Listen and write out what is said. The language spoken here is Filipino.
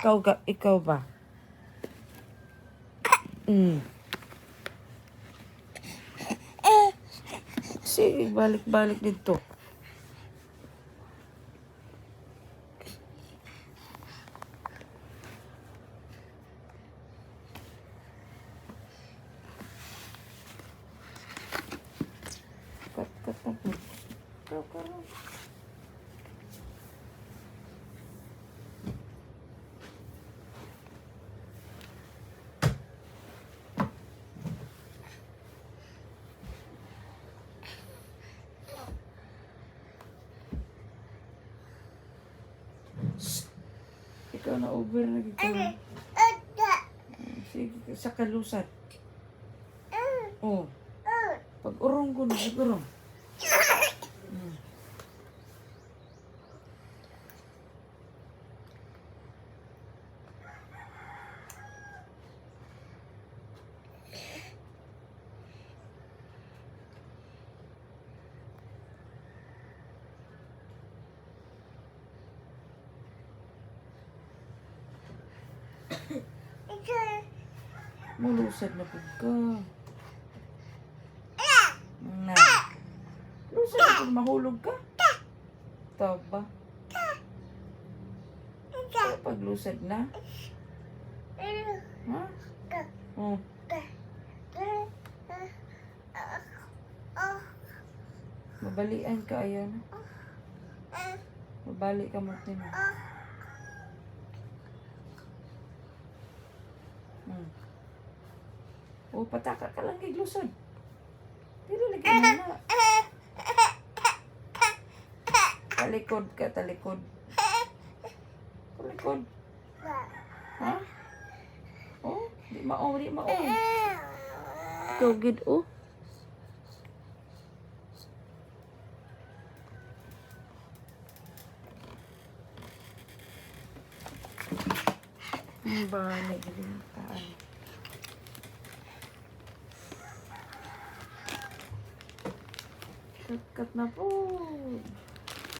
Ikaw ba? Sige, balik-balik dito. Kat na po. Ikaw. Ikaw na over na ikaw. Sige, sa kalusat. Oh. Pag urong ko na, siguro. Mulusad na po ka. Na. Lusad na po, mahulog ka. Taba. Paglusad na. Ha? Oh. Mabalian ka, ayaw na. Mabalik ka, Martin. Oh, pataka ka lang kay lusod. Dili lagi na. Talikod ka, talikod. Talikod. Ha? Oh, di mao. Ikaw gid, oh. Balik din taan. Kat na po.